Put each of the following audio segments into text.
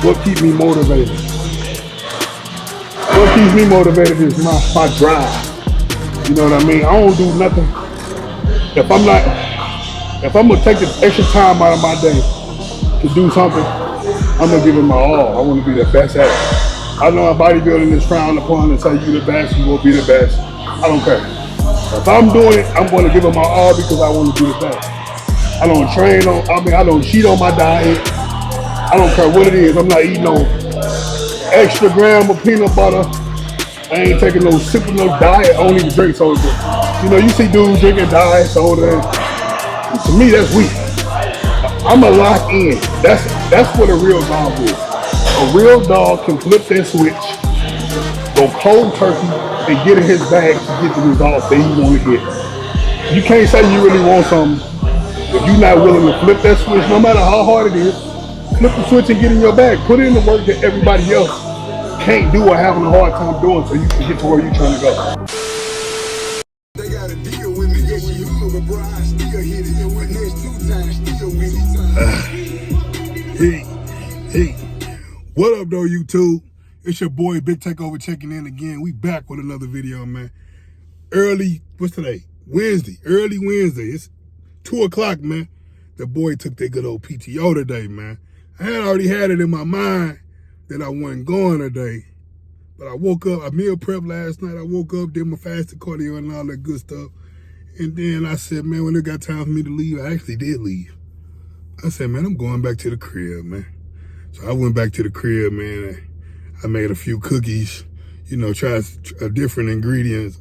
What keeps me motivated? What keeps me motivated is my drive. You know what I mean? I don't do nothing. If I'm not, if I'm gonna take the extra time out of my day to do something, I'm gonna give it my all. I want to be the best at it. I know bodybuilding is frowned upon and say you the best, you will be the best. I don't care. If I'm doing it, I'm going to give it my all because I want to be the best. I don't train on. I don't cheat on my diet. I don't care what it is. I'm not eating no extra gram of peanut butter. I ain't taking no sipping no diet. I don't even drink soda. You know, you see dudes drinking diet soda. To me, that's weak. I'm a lock in. That's what a real dog is. A real dog can flip that switch, go cold turkey, and get in his bag to get the results that he want to get. You can't say you really want something if you're not willing to flip that switch, no matter how hard it is. Flip the switch and get in your bag. Put in the work that everybody else can't do or having a hard time doing so you can get to where you're trying to go. They got a deal with me, yeah, she hood, but bro, I still hit it. And went next 2 times, still with it. Hey, what up though, YouTube? It's your boy Big Takeover checking in again. We back with another video, man. What's today? Wednesday, early Wednesday. It's 2 o'clock, man. The boy took that good old PTO today, man. I had already had it in my mind that I wasn't going today. But I woke up, I meal prepped last night. I woke up, did my fasted cardio and all that good stuff. And then I said, man, when it got time for me to leave, I actually did leave. I said, man, I'm going back to the crib, man. So I went back to the crib, man. I made a few cookies, you know, tried different ingredients,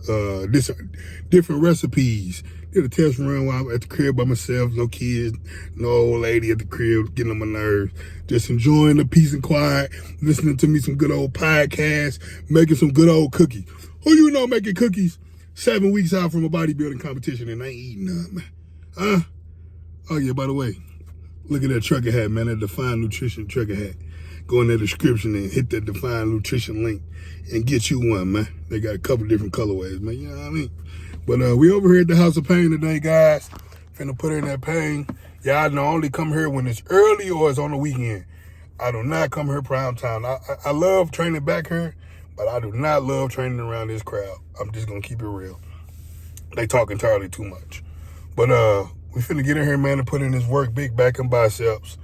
different recipes. Did a test run while I was at the crib by myself, no kids, no old lady at the crib, getting on my nerves. Just enjoying the peace and quiet, listening to me some good old podcasts, making some good old cookies. Who you know making cookies 7 weeks out from a bodybuilding competition and ain't eating none, man? Huh? Oh yeah, by the way, look at that trucker hat, man, that Define Nutrition trucker hat. Go in the description and hit that Define Nutrition link and get you one, man. They got a couple different colorways, man, you know what I mean? But we over here at the House of Pain today, guys. Finna put in that pain. Y'all know I only come here when it's early or it's on the weekend. I do not come here prime time. I love training back here, but I do not love training around this crowd. I'm just gonna keep it real. They talk entirely too much. But we finna get in here, man, and put in this work, big back and biceps.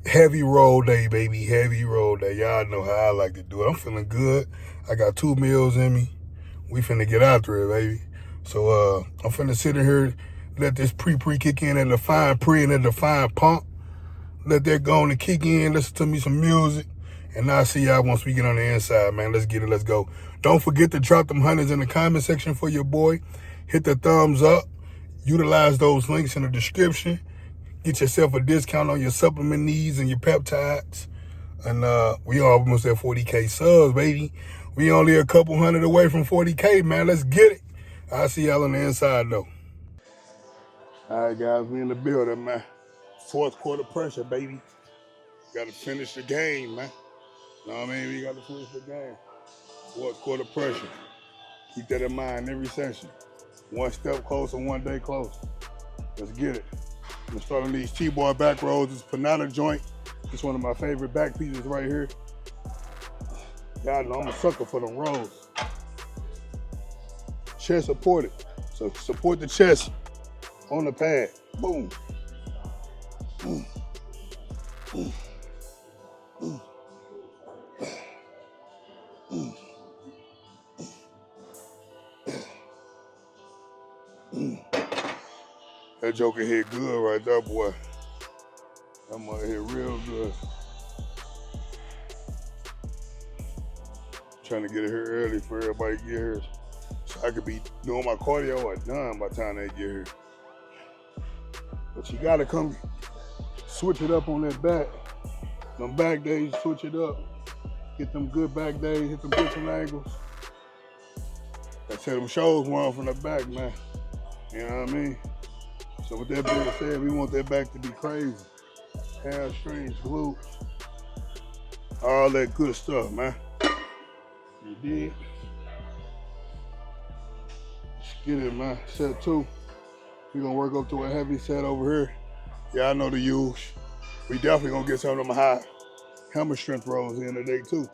Heavy roll day, baby, heavy roll day. Y'all know how I like to do it. I'm feeling good. I got 2 meals in me. We finna get out there, baby. So I'm finna sit in here, let this pre kick in and define pre and then define pump. Let that go on and kick in, listen to me some music. And I'll see y'all once we get on the inside, man. Let's get it, let's go. Don't forget to drop them hundreds in the comment section for your boy. Hit the thumbs up. Utilize those links in the description. Get yourself a discount on your supplement needs and your peptides. And we almost at 40K subs, baby. We only a couple hundred away from 40K, man. Let's get it. I'll see y'all on the inside, though. All right, guys, we in the building, man. 4th quarter pressure, baby. Got to finish the game, man. Know what I mean? We got to finish the game. 4th quarter pressure. Keep that in mind every session. 1 step closer, 1 day closer. Let's get it. I'm gonna start on these T-bar back rolls. This Panada joint. It's one of my favorite back pieces right here. Y'all know I'm a sucker for them rolls. Chest supported. So support the chest on the pad. Boom. That joker hit good right there, boy. That mother hit real good. Trying to get it here early for everybody to get here, so I could be doing my cardio or done by the time they get here. But you gotta come switch it up on that back. Them back days, switch it up. Get them good back days, hit them pitching angles. I tell them shows one from the back, man. You know what I mean? So with that being said, we want that back to be crazy. Hamstrings, glutes, all that good stuff, man. You did. Let's get it, man. Set 2. We're gonna work up to a heavy set over here. Yeah, I know the use. We definitely gonna get some of them high hammer strength rolls in today too.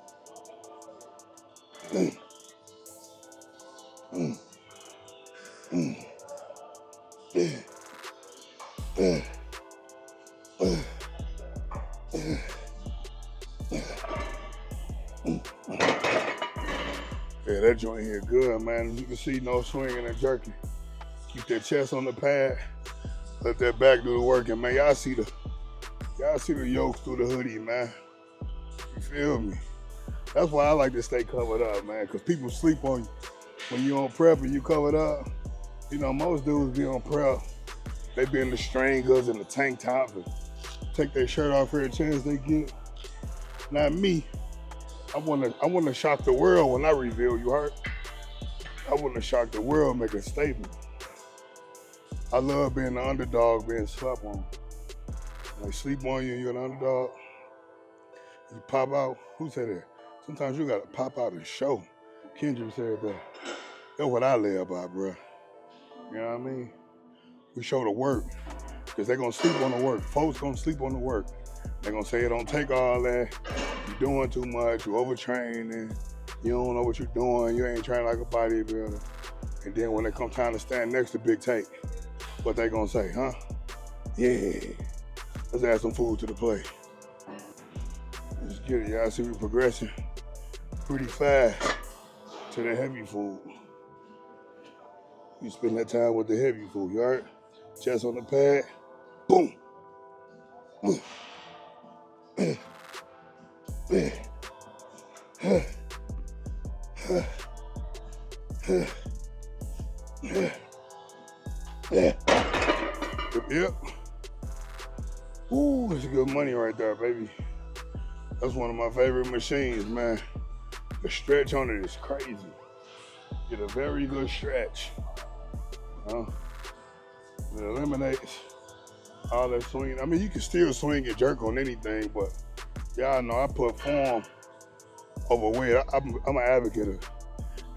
Yeah, that joint here good, man. As you can see, no swinging and jerking. Keep that chest on the pad. Let that back do the working, man. Y'all see the yokes through the hoodie, man. You feel me? That's why I like to stay covered up, man, because people sleep on you. When you on prep and you covered up, you know, most dudes be on prep. They be in the stringers and the tank top and take their shirt off every chance they get. Not me. I wanna shock the world when I reveal, you heard? I wanna shock the world, make a statement. I love being the underdog, being slept on. They sleep on you and you're an underdog. You pop out. Who said that? Sometimes you gotta pop out and show. Kendrick said that. That's what I live by, bro. You know what I mean? We show the work. Because they're gonna sleep on the work. Folks gonna sleep on the work. They're gonna say it don't take all that. You're doing too much, you overtraining, you don't know what you're doing, you ain't training like a bodybuilder. And then when it comes time to stand next to Big Tank, what they gonna say, huh? Yeah, let's add some food to the plate. Let's get it, y'all see we progressing pretty fast to the heavy food. You spend that time with the heavy food, you heard? Chest on the pad, boom. Yep. Ooh, that's good money right there, baby. That's one of my favorite machines, man. The stretch on it is crazy. Get a very good stretch. It eliminates all that swinging. I mean, you can still swing and jerk on anything, but y'all know I put form over weight. I'm an advocate of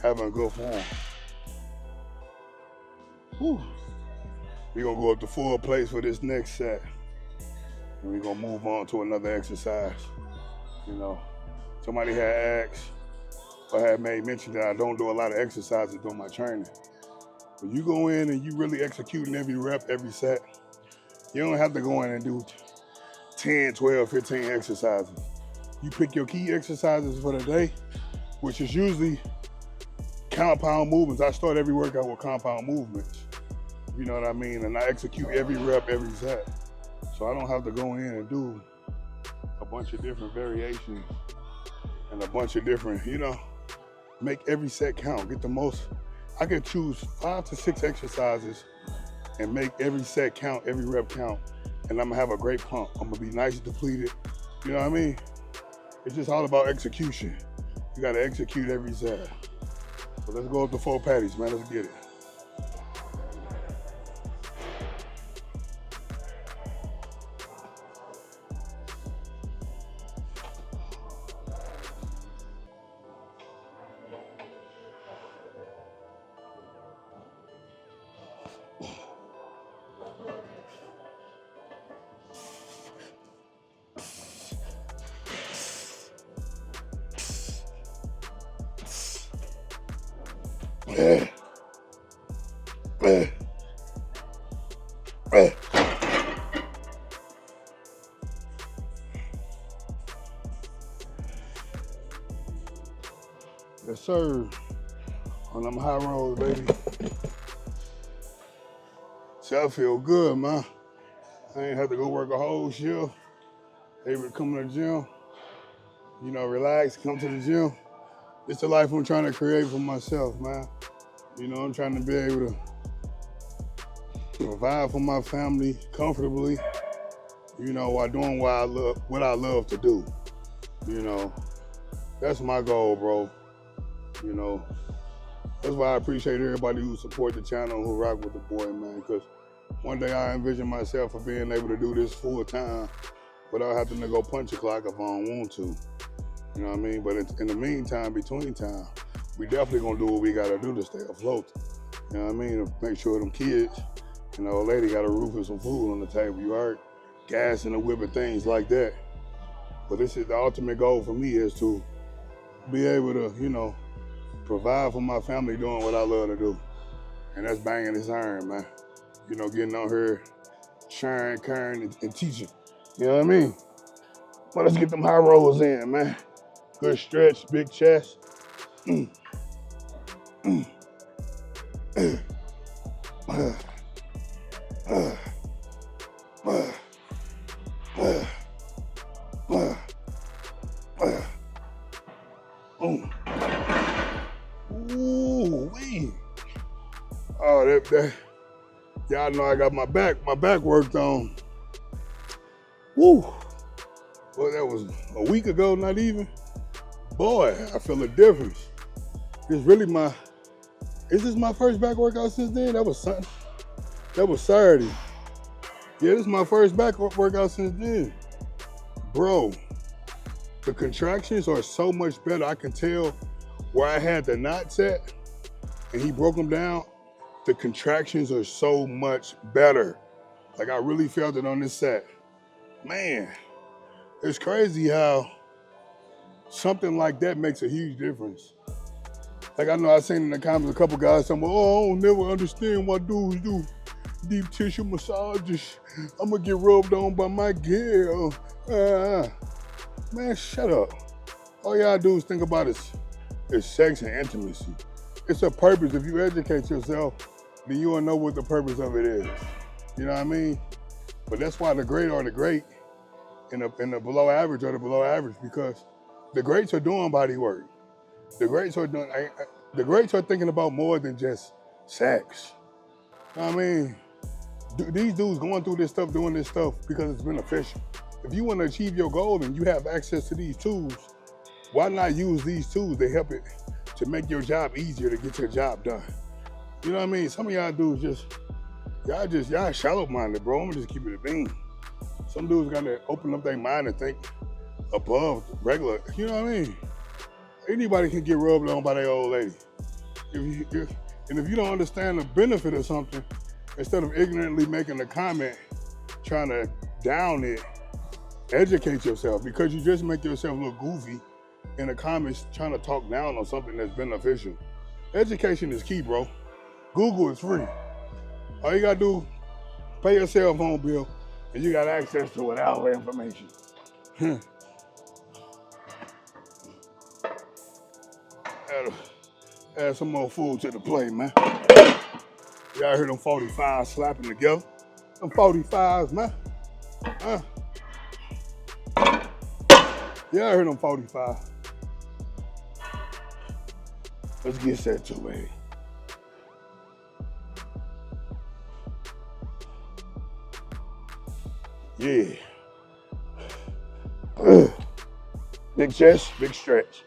having a good form. Whew. We're gonna go up to full plates for this next set. And we're gonna move on to another exercise. You know, somebody had asked or had made mention that I don't do a lot of exercises during my training. When you go in and you really executing every rep, every set, you don't have to go in and do 10, 12, 15 exercises. You pick your key exercises for the day, which is usually compound movements. I start every workout with compound movements. You know what I mean? And I execute every rep, every set. So I don't have to go in and do a bunch of different variations and a bunch of different, you know, make every set count, get the most. I can choose 5 to 6 exercises and make every set count, every rep count, and I'm gonna have a great pump. I'm gonna be nice and depleted. You know what I mean? It's just all about execution. You gotta execute every set. So let's go up to 4 patties, man, let's get it. Yes, sir. On them high rolls, baby. See, I feel good, man. I ain't have to go work a whole shift. Able to come to the gym, you know, relax, come to the gym. It's the life I'm trying to create for myself, man. You know, I'm trying to be able to provide for my family comfortably, you know, while doing what I love to do. You know, that's my goal, bro. You know, that's why I appreciate everybody who support the channel, who rock with the boy, man, because one day I envision myself for being able to do this full time without having to go punch a clock if I don't want to. You know what I mean? But in the meantime, between time, we definitely gonna do what we gotta do to stay afloat. You know what I mean? To make sure them kids and the old lady got a roof and some food on the table, you heard? Gas in the whip and things like that. But this is the ultimate goal for me, is to be able to, you know, provide for my family doing what I love to do. And that's banging this iron, man. You know, getting on here, sharing, carrying, and teaching. You know what I mean? Well, let's get them high rolls in, man. Good stretch, big chest. Ooh, wee. Oh, that. Y'all know I got my back worked on. Woo. Well, that was a week ago, not even. Boy, I feel a difference. It's really is this my first back workout since then? That was Saturday. Yeah, this is my first back workout since then. Bro, the contractions are so much better. I can tell where I had the knots at, and he broke them down. The contractions are so much better. Like, I really felt it on this set. Man, it's crazy how something like that makes a huge difference. Like, I know I seen in the comments a couple guys saying, oh, I don't never understand why dudes do deep tissue massages. I'm gonna get rubbed on by my girl. Man, shut up. All y'all do is think about is sex and intimacy. It's a purpose. If you educate yourself, then you will know what the purpose of it is. You know what I mean? But that's why the great are the great and the below average are the below average, because the greats are doing body work. The greats are thinking about more than just sex. You know what I mean? These dudes going through this stuff, doing this stuff because it's beneficial. If you want to achieve your goal and you have access to these tools, why not use these tools to help it, to make your job easier, to get your job done? You know what I mean? Some of y'all dudes y'all shallow-minded, bro. I'm gonna just keep it a bean. Some dudes gotta open up their mind and think above regular. You know what I mean? Anybody can get rubbed on by their old lady. If you don't understand the benefit of something, instead of ignorantly making a comment, trying to down it, educate yourself, because you just make yourself look goofy in the comments trying to talk down on something that's beneficial. Education is key, bro. Google is free. All you gotta do, pay your cell phone bill, and you got access to it, all the information. Add some more food to the plate, man. Y'all heard them 45s slapping together? Them 45s, man. Yeah, I heard them 45. Let's get set to it. Yeah. Big chest, big stretch.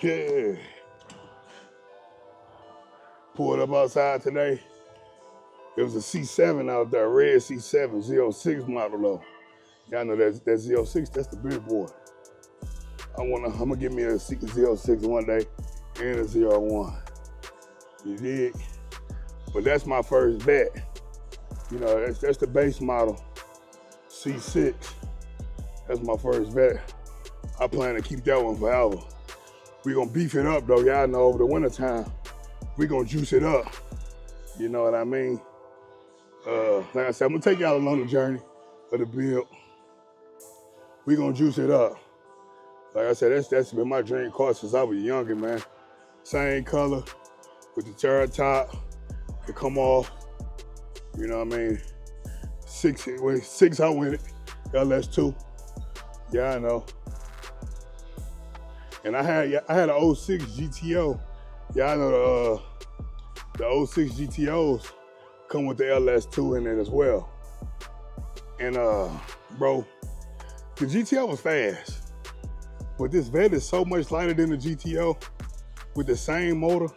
Yeah. Pulled up outside today. It was a C7 out there, red C7, Z06 model though. Y'all know that Z06, that's the big boy. I'm gonna get me a Z06 one day and a Z01. You dig? But that's my first bet. You know, that's the base model, C6. That's my first bet. I plan to keep that one forever. We gonna beef it up though, y'all know over the winter time, we gonna juice it up. You know what I mean? Like I said, I'm gonna take y'all along the journey of the build. We gonna juice it up. Like I said, that's been my dream car since I was younger, man. Same color with the turret top, to come off. You know what I mean? Six out with it, LS2. Yeah, I know. And I had an 06 GTO. Yeah, I know the 06 GTOs come with the LS2 in it as well. And bro, the GTO was fast, but this vet is so much lighter than the GTO with the same motor.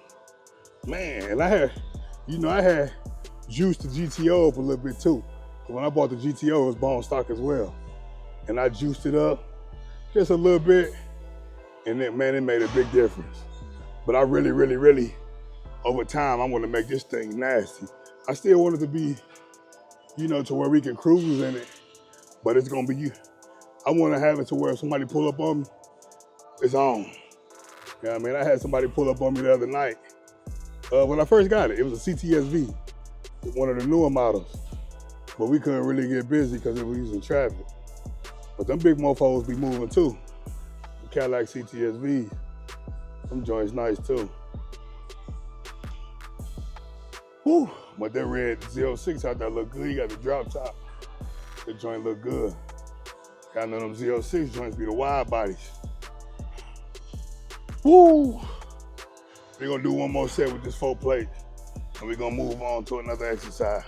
Man, and I had juiced the GTO up a little bit too. When I bought the GTO, it was bone stock as well. And I juiced it up just a little bit, and then, man, it made a big difference. But I really, over time, I want to make this thing nasty. I still want it to be, to where we can cruise in it, but it's gonna be, I want to have it to where if somebody pull up on me, it's on. You know what I mean? I had somebody pull up on me the other night. When I first got it, it was a CTSV, one of the newer models. But we couldn't really get busy because we was in traffic. But them big mofos be moving too. The Cadillac CTSV, them joints nice too. Whew, but that red Z06 out there look good. You got the drop top. The joint look good. Got none of them Z06 joints be the wide bodies. Woo! We're gonna do one more set with this 4 plate, and we're gonna move on to another exercise.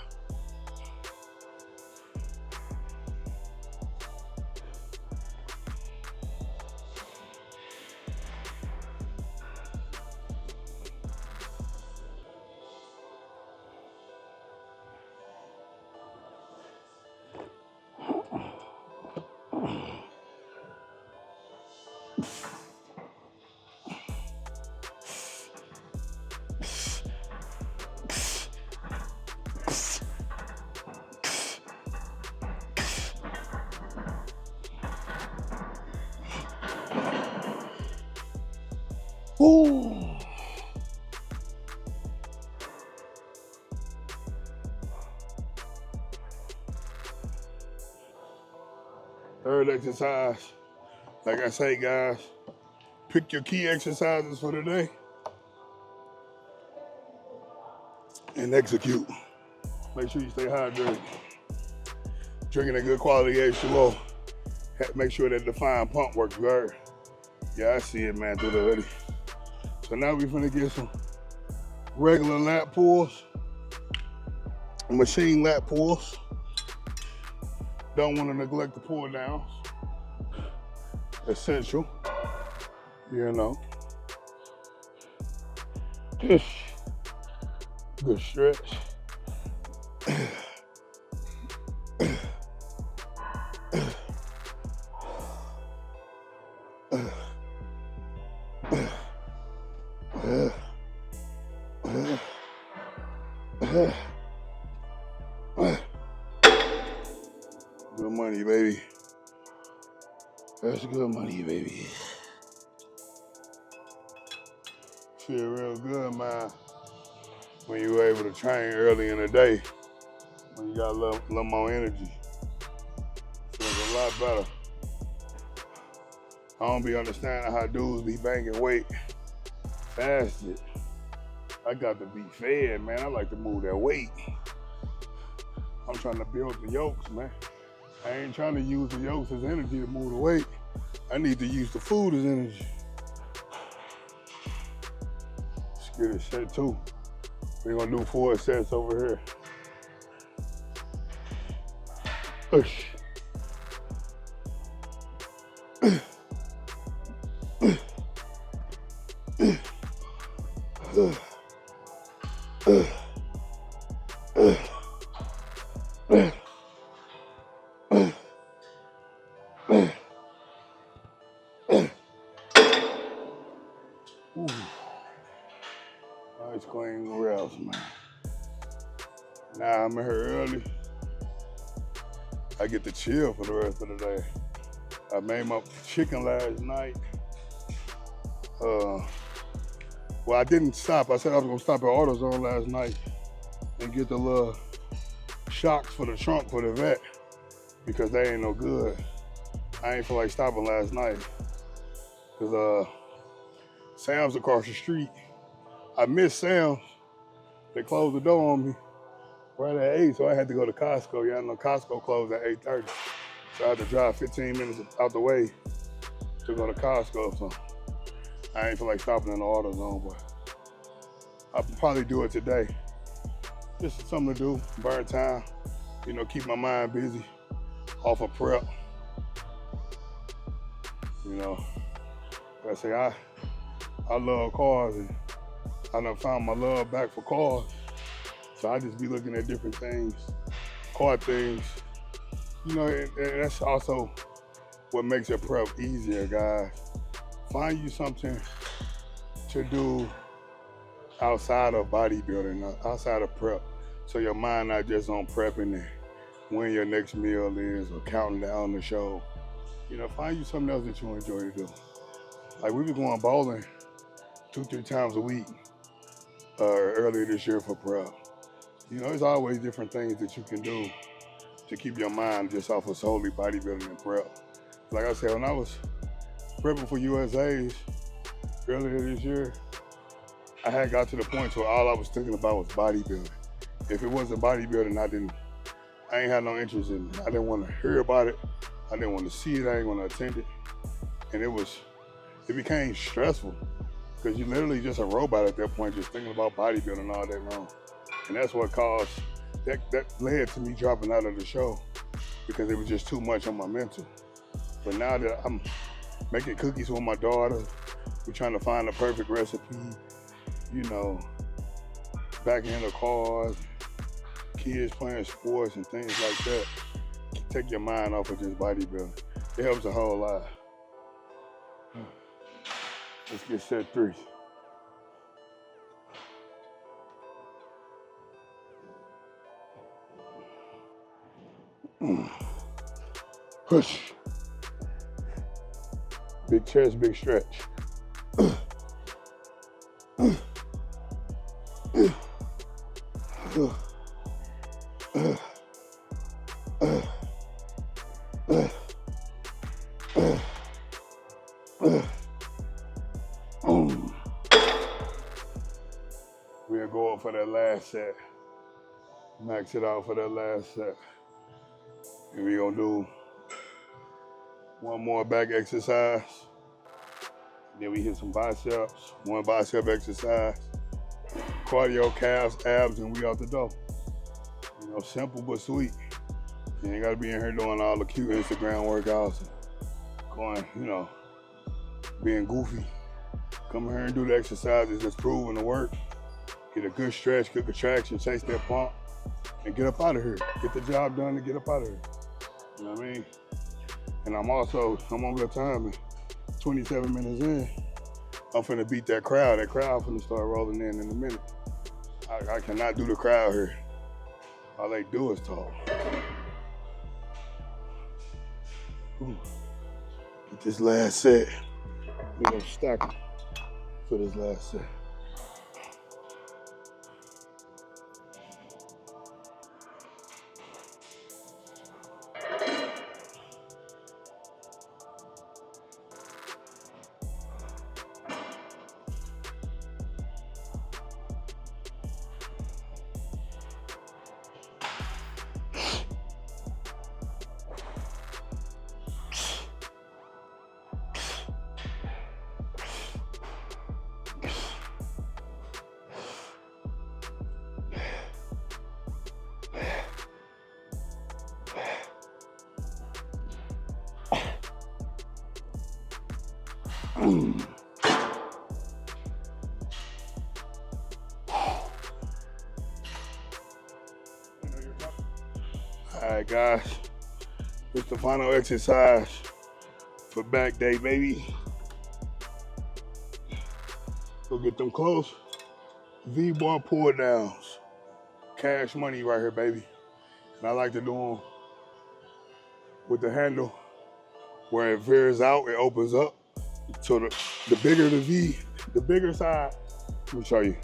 Ooh. Third exercise, like I say, guys, pick your key exercises for the day and execute. Make sure you stay hydrated. Drinking a good quality H2O. Make sure that defined pump works, right? Yeah, I see it, man, through the hoodie. So now we're gonna get some regular lat pulls, machine lat pulls. Don't want to neglect the pull downs. Essential, Good stretch. Good money, baby. That's good money, baby. Feel real good, man, when you were able to train early in the day, when you got a little more energy. Feels a lot better. I don't be understanding how dudes be banging weight fasted. I got to be fed, man. I like to move that weight. I'm trying to build the yokes, man. I ain't trying to use the yokes as energy to move the weight. I need to use the food as energy. Let's get it set too. We're gonna do 4 sets over here. Push. Nice clean reps, man. Now I'm in here early. I get to chill for the rest of the day. I made my chicken last night. Well, I didn't stop. I said I was gonna stop at AutoZone last night and get the little shocks for the trunk for the vet because they ain't no good. I ain't feel like stopping last night because Sam's across the street. I missed Sam's. They closed the door on me right at 8, so I had to go to Costco. Yeah, I know Costco closed at 8:30. So I had to drive 15 minutes out the way to go to Costco. So I ain't feel like stopping in the AutoZone, but I'll probably do it today. Just something to do, burn time, keep my mind busy, off of prep. Like I say, I love cars and I done found my love back for cars. So I just be looking at different things, car things. You know, and that's also what makes a prep easier, guys. Find you something to do outside of bodybuilding, outside of prep. So your mind not just on prepping and when your next meal is or counting down the show. You know, find you something else that you enjoy to do. Like we be going bowling 2-3 times a week earlier this year for prep. You know, there's always different things that you can do to keep your mind just off of solely bodybuilding and prep. Like I said, when I was prepping for USA's earlier this year, I had got to the point where all I was thinking about was bodybuilding. If it wasn't bodybuilding, I ain't had no interest in it. I didn't want to hear about it. I didn't want to see it. I didn't want to attend it. And it became stressful because you're literally just a robot at that point, just thinking about bodybuilding all day long. And that's what caused, that led to me dropping out of the show because it was just too much on my mental. But now that I'm making cookies with my daughter, we're trying to find the perfect recipe, you know, backing into cars, kids playing sports and things like that. Take your mind off of just bodybuilding. It helps a whole lot. Let's get set 3. Push. Big chest, big stretch. We'll go up for that last set. Max it out for that last set. And we're gonna do one more back exercise. Then we hit some biceps, one bicep exercise, cardio, calves, abs, and we out the door. You know, simple but sweet. You ain't gotta be in here doing all the cute Instagram workouts and going, you know, being goofy. Come here and do the exercises that's proven to work. Get a good stretch, good contraction, chase that pump, and get up out of here. Get the job done and get up out of here. You know what I mean? And I'm on the time, and 27 minutes in, I'm finna beat that crowd. That crowd finna start rolling in a minute. I cannot do the crowd here. All they do is talk. Ooh. Get this last set. We're gonna stack them for this last set. All right, guys, it's the final exercise for back day, baby. Go get them close V-bar pull downs. Cash money right here, baby. And I like to do them with the handle where it veers out, it opens up. So the bigger the V, the bigger side. Let me show you.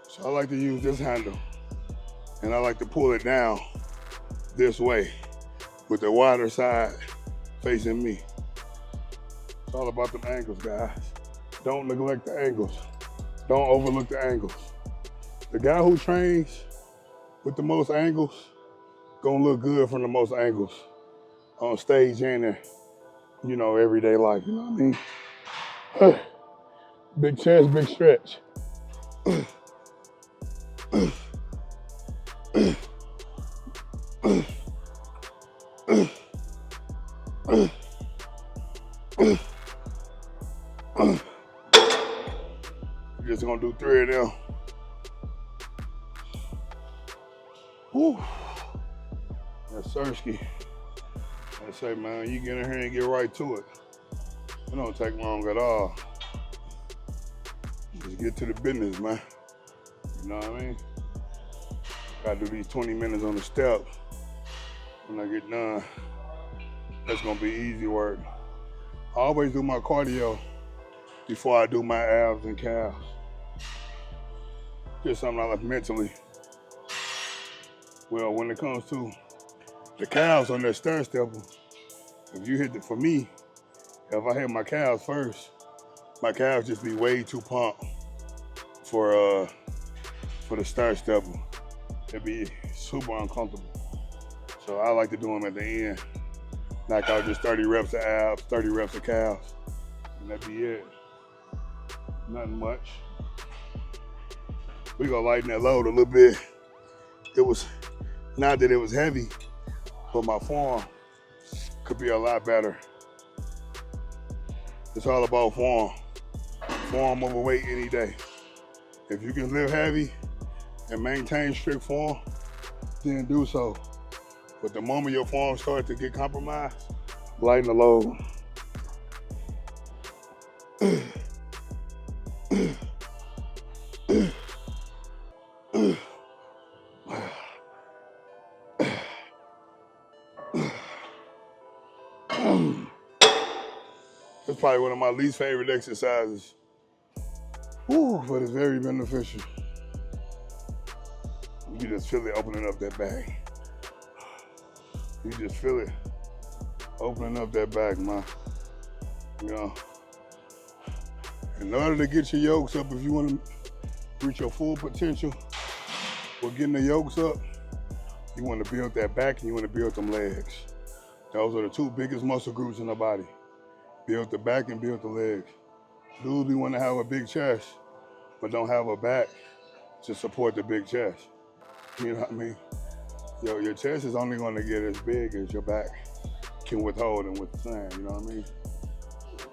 So I like to use this handle, and I like to pull it down this way with the wider side facing me. It's all about them angles, guys. Don't neglect the angles. Don't overlook the angles. The guy who trains with the most angles gonna look good from the most angles on stage and in, you know, everyday life, you know what I mean? Big chest, big stretch. gonna do 3 of them. Whew. That's Sirski. I say, man, you get in here and get right to it. It don't take long at all. Just get to the business, man. You know what I mean? Gotta do these 20 minutes on the step. When I get done, that's gonna be easy work. I always do my cardio before I do my abs and calves. Just something I like mentally. Well, when it comes to the calves on that stern stepper, if you hit for me, if I hit my calves first, my calves just be way too pumped for the stern stepper. It'd be super uncomfortable. So I like to do them at the end. Knock out just 30 reps of abs, 30 reps of calves, and that'd be it. Nothing much. We gonna lighten that load a little bit. It was, not that it was heavy, but my form could be a lot better. It's all about form. Form over weight any day. If you can lift heavy and maintain strict form, then do so. But the moment your form starts to get compromised, lighten the load. It's probably one of my least favorite exercises. Woo, but it's very beneficial. You just feel it opening up that bag. You just feel it opening up that back, man. You know, in order to get your yokes up, if you want to reach your full potential for getting the yokes up, you want to build that back and you want to build them legs. Those are the 2 biggest muscle groups in the body. Build the back and build the legs. Dudes, we want to have a big chest, but don't have a back to support the big chest. You know what I mean? Your chest is only going to get as big as your back can withhold and withstand, you know what I mean?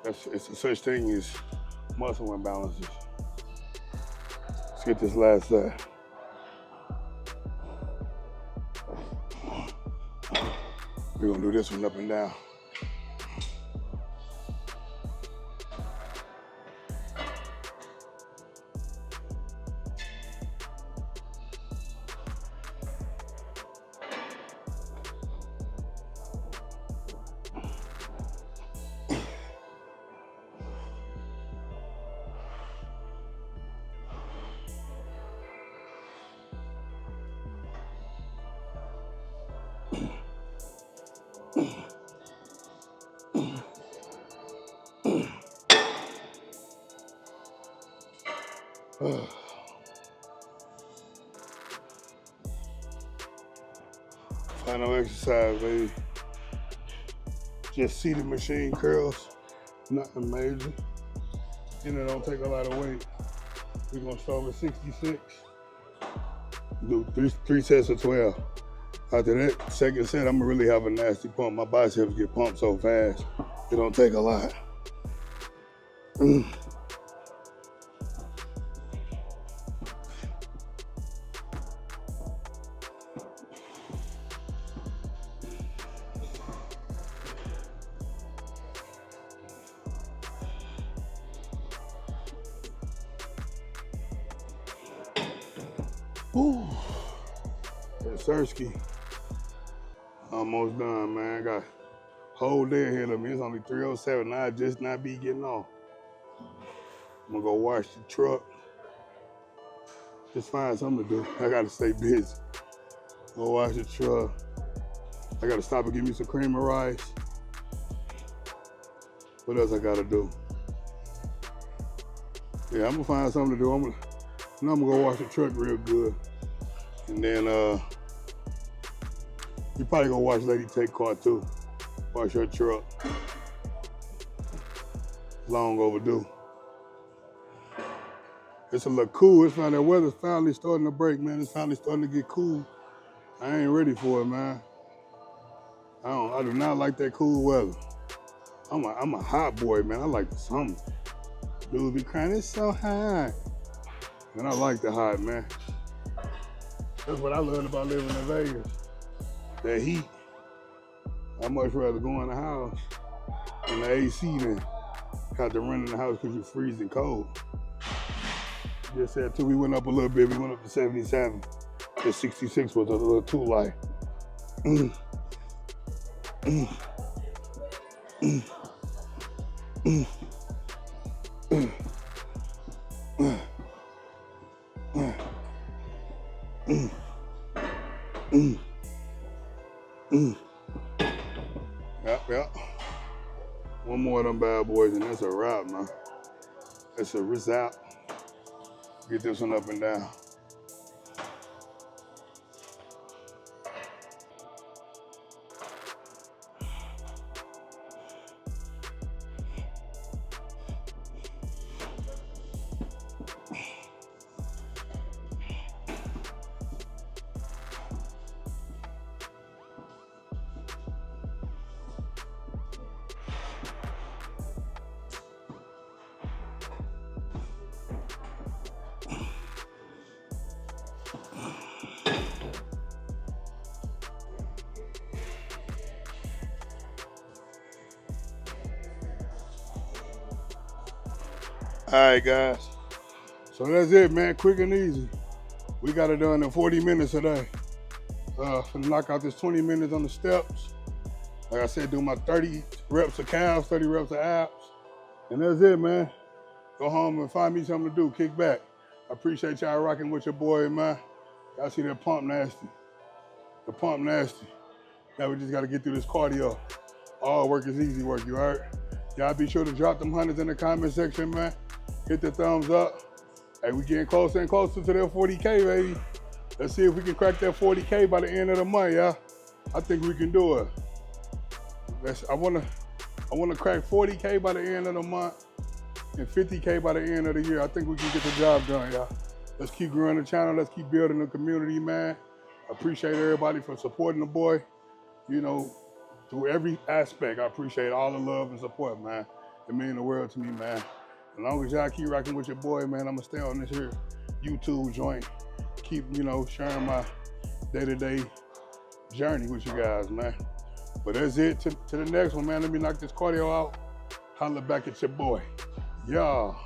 It's a such thing as muscle imbalances. Let's get this last set. We're gonna do this one up and down. Final exercise, baby. Just seated machine curls, nothing major. And it don't take a lot of weight. We're gonna start with 66. Do three sets of 12. After that second set, I'm gonna really have a nasty pump. My biceps get pumped so fast, it don't take a lot. Whew. That's Sirski. Almost done, man. I got a whole day ahead of me. It's only 3:07. I just not be getting off. I'm gonna go wash the truck. Just find something to do. I gotta stay busy. Go wash the truck. I gotta stop and get me some cream of rice. What else I gotta do? Yeah, I'm gonna find something to do. I'm gonna go wash the truck real good. And then you probably gonna watch Lady take car too. Wash her truck. Long overdue. It's a little cool. It's finally, the weather's finally starting to break, man. It's finally starting to get cool. I ain't ready for it, man. I do not like that cool weather. I'm a hot boy, man. I like the summer. Dudes be crying, it's so hot. And I like the hot, man. That's what I learned about living in Vegas. That heat. I much rather go in the house in the AC than have to run in the house because you're freezing cold. Just said too, we went up a little bit. We went up to 77. The 66 was a little too light. Yep. One more of them bad boys and that's a wrap, man. That's a result. Get this one up and down. All right, guys. So that's it, man. Quick and easy. We got it done in 40 minutes today. Finna knock out this 20 minutes on the steps. Like I said, do my 30 reps of calves, 30 reps of abs. And that's it, man. Go home and find me something to do. Kick back. I appreciate y'all rocking with your boy, man. Y'all see that pump nasty. The pump nasty. Now we just got to get through this cardio. All work is easy work, you heard? Y'all be sure to drop them hundreds in the comment section, man. Hit the thumbs up. Hey, we getting closer and closer to that 40K, baby. Let's see if we can crack that 40K by the end of the month, y'all. I think we can do it. I wanna crack 40K by the end of the month and 50K by the end of the year. I think we can get the job done, y'all. Let's keep growing the channel. Let's keep building the community, man. Appreciate everybody for supporting the boy. You know, through every aspect, I appreciate all the love and support, man. It means the world to me, man. As long as y'all keep rocking with your boy, man, I'm gonna stay on this here YouTube joint. Keep, you know, sharing my day-to-day journey with you guys, man. But that's it. To the next one, man. Let me knock this cardio out. Holla back at your boy. Y'all.